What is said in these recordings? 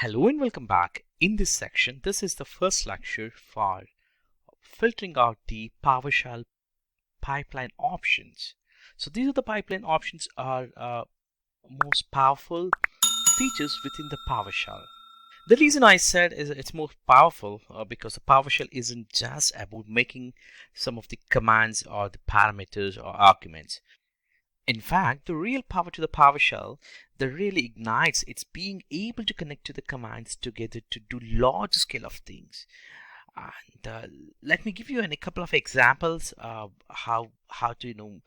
Hello and welcome back. In this section, this is the first lecture for filtering out the PowerShell pipeline options. So these are the pipeline options are most powerful features within the PowerShell. The reason I said is it's more powerful because the PowerShell isn't just about making some of the commands or the parameters or arguments. In fact, the real power to the PowerShell that really ignites it's being able to connect to the commands together to do large scale of things. And let me give you a couple of examples of how to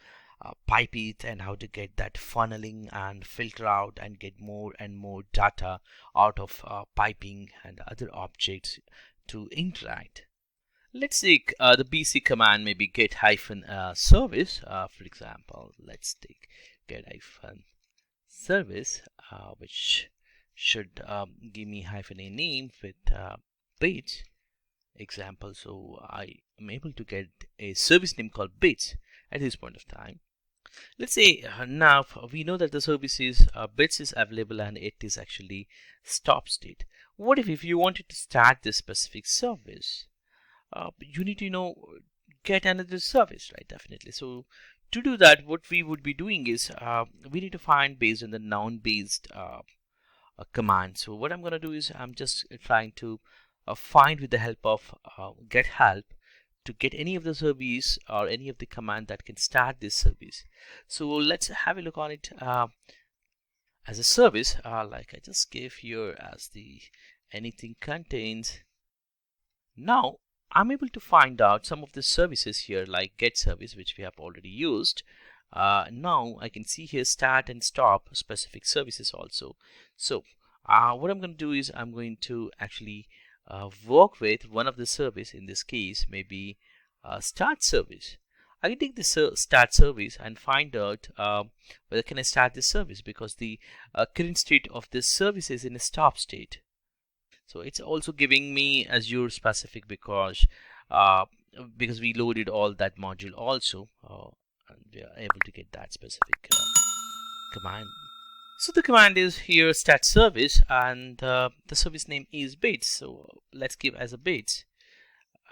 pipe it and how to get that funneling and filter out and get more and more data out of piping and other objects to interact. Let's take the BC command, maybe get hyphen service. For example, let's take get hyphen service, which should give me hyphen a name with bits example. So I am able to get a service name called bits at this point of time. Let's say now we know that the service is bits is available and it is actually stop state. What if you wanted to start this specific service? You need to get another service, right? Definitely. So to do that, what we would be doing is we need to find based on the noun based command. So what I'm going to do is I'm just trying to find with the help of get help to get any of the service or any of the command that can start this service. So let's have a look on it as a service, like I just gave here as the anything contains. Now I'm able to find out some of the services here like get service, which we have already used. Now I can see here start and stop specific services also. So what I'm going to do is I'm going to actually work with one of the service. In this case, maybe start service. I can take this start service and find out whether can I start this service, because the current state of this service is in a stop state. So it's also giving me Azure specific because we loaded all that module also, and we are able to get that specific command. So the command is here stat service, and the service name is bits. So let's give as a bits,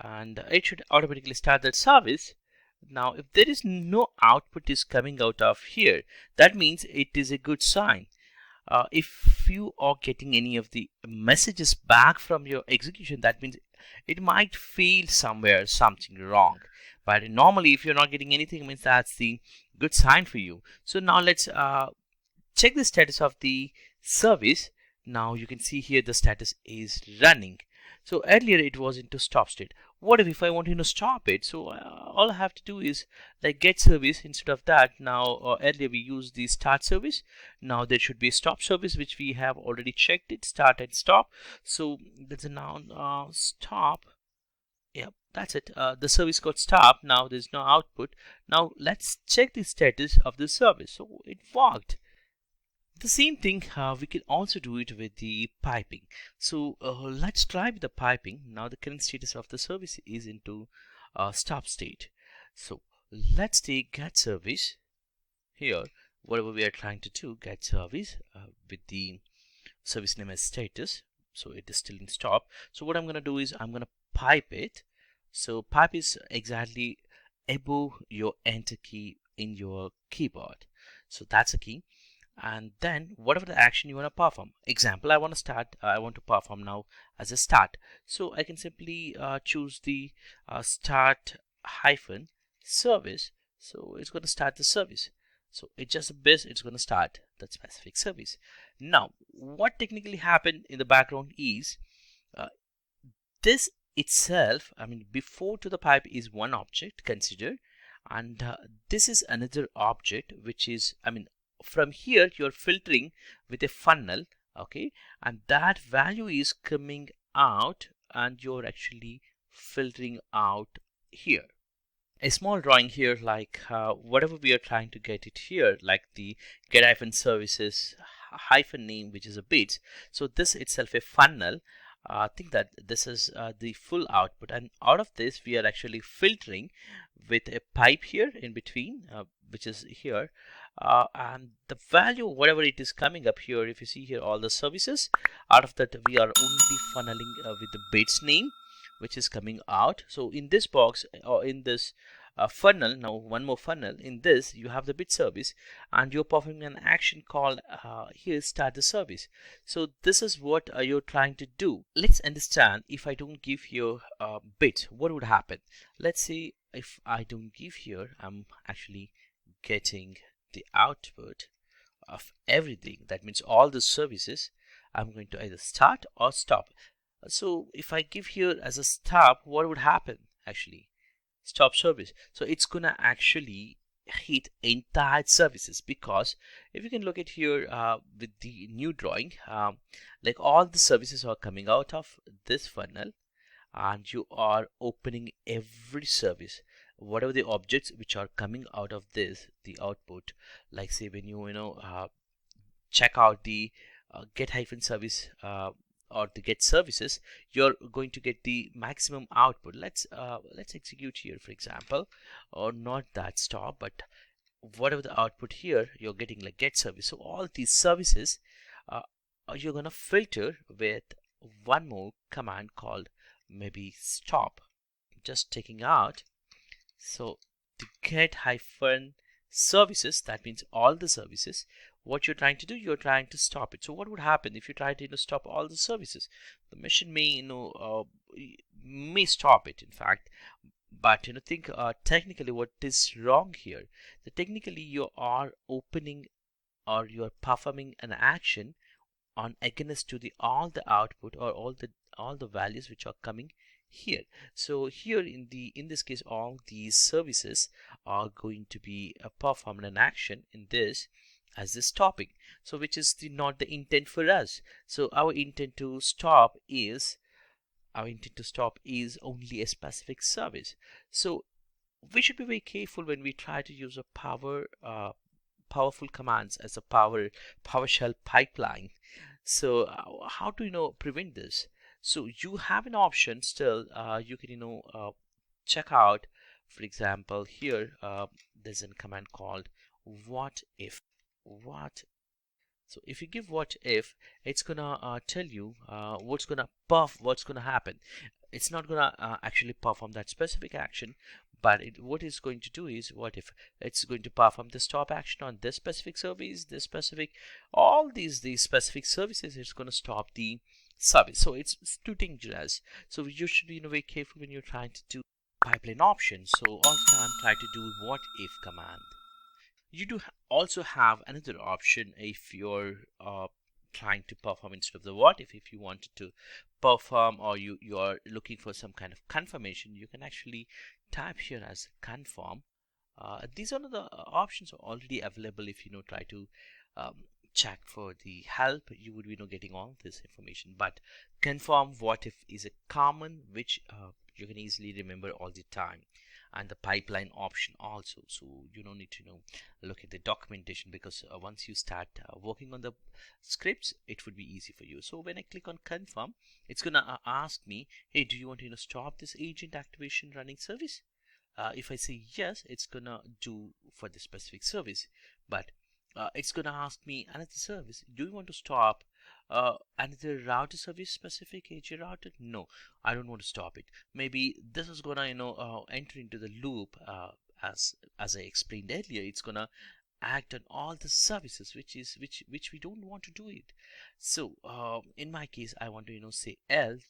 and it should automatically start that service. Now if there is no output is coming out of here, that means it is a good sign. If you are getting any of the messages back from your execution, that means it might fail somewhere, something wrong. But normally if you're not getting anything, it means that's the good sign for you. So now let's check the status of the service. Now you can see here the status is running. So earlier it was into stop state. What if I want to stop it? So all I have to do is like get service. Instead of that, now earlier we used the start service. Now there should be a stop service, which we have already checked it, start and stop. So there's a noun stop. Yeah, that's it. The service got stopped. Now there's no output. Now let's check the status of the service. So it worked. The same thing we can also do it with the piping. So let's try with the piping. Now the current status of the service is into stop state. So let's take get service here. Whatever we are trying to do, get service with the service name as status. So it is still in stop. So what I'm going to do is I'm going to pipe it. So pipe is exactly above your enter key in your keyboard. So that's a key. And then whatever the action you want to perform. Example, I want to perform now as a start. So I can simply choose the start hyphen service. So it's going to start the service. So it's just a bit, it's going to start that specific service. Now what technically happened in the background is this itself, I mean before to the pipe is one object considered, and this is another object, which is, I mean from here you're filtering with a funnel, okay, and that value is coming out and you're actually filtering out here. A small drawing here, like whatever we are trying to get it here, like the get hyphen services hyphen name, which is a bits. So this itself a funnel. Think that this is the full output, and out of this we are actually filtering with a pipe here in between, which is here, and the value, whatever it is coming up here, if you see here all the services, out of that we are only funneling with the bits name which is coming out. So in this box or in this funnel, now one more funnel, in this you have the bit service and you're performing an action called here start the service. So this is what you're trying to do. Let's understand, if I don't give here bit, what would happen? Let's say if I don't give here, I'm actually getting the output of everything. That means all the services, I'm going to either start or stop. So if I give here as a stop, what would happen? Actually, stop service. So it's gonna actually hit entire services, because if you can look at here with the new drawing, like all the services are coming out of this funnel and you are opening every service, whatever the objects which are coming out of this, the output, like say when you check out the get hyphen service or the get services, you're going to get the maximum output. Let's execute here, for example, or not that stop, but whatever the output here you're getting, like get service. So all these services uh, you're gonna filter with one more command called maybe stop. Just taking out, so to get hyphen services, that means all the services, what you're trying to do, you're trying to stop it. So what would happen if you try to stop all the services? The machine may may stop it, in fact. But think technically what is wrong here. So technically you are opening or you are performing an action on against to the all the output or all the values which are coming here. So here in this case, all these services are going to be performed an action in this as this stopping. So which is not the intent for us. So our intent to stop is only a specific service. So we should be very careful when we try to use a powerful commands as a PowerShell pipeline. So how do prevent this? So you have an option still. You can check out, for example, here there's a command called what if. What So if you give what if, it's gonna tell you what's gonna happen. It's not gonna actually perform that specific action, but what it's going to do is, what if it's going to perform the stop action on this specific service, this specific, all these specific services. It's going to stop the service. So it's too dangerous. So you should be very careful when you're trying to do pipeline options. So all the time try to do what if command. You do also have another option if you're trying to perform instead of the what if you wanted to perform, or you are looking for some kind of confirmation, you can actually type here as confirm. These are the options are already available. If try to check for the help, you would be getting all this information. But confirm what if is a common which you can easily remember all the time. And the pipeline option also, so you don't need to look at the documentation, because once you start working on the scripts, it would be easy for you. So when I click on confirm, it's gonna ask me, hey, do you want to stop this agent activation running service? If I say yes, it's gonna do for the specific service. But it's gonna ask me another service, do you want to stop another router service, specific AJ router? No, I don't want to stop it. Maybe this is gonna enter into the loop, as I explained earlier. It's gonna act on all the services which we don't want to do it. So in my case, I want to say else,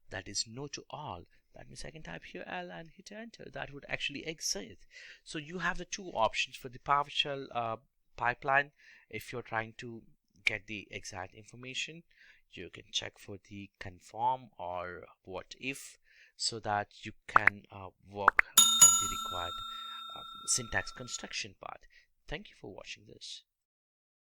that is no to all. That means I can type here L and hit enter. That would actually exit. So you have the two options for the PowerShell pipeline. If you're trying to get the exact information, you can check for the confirm or what if, so that you can work on the required syntax construction part. Thank you for watching this.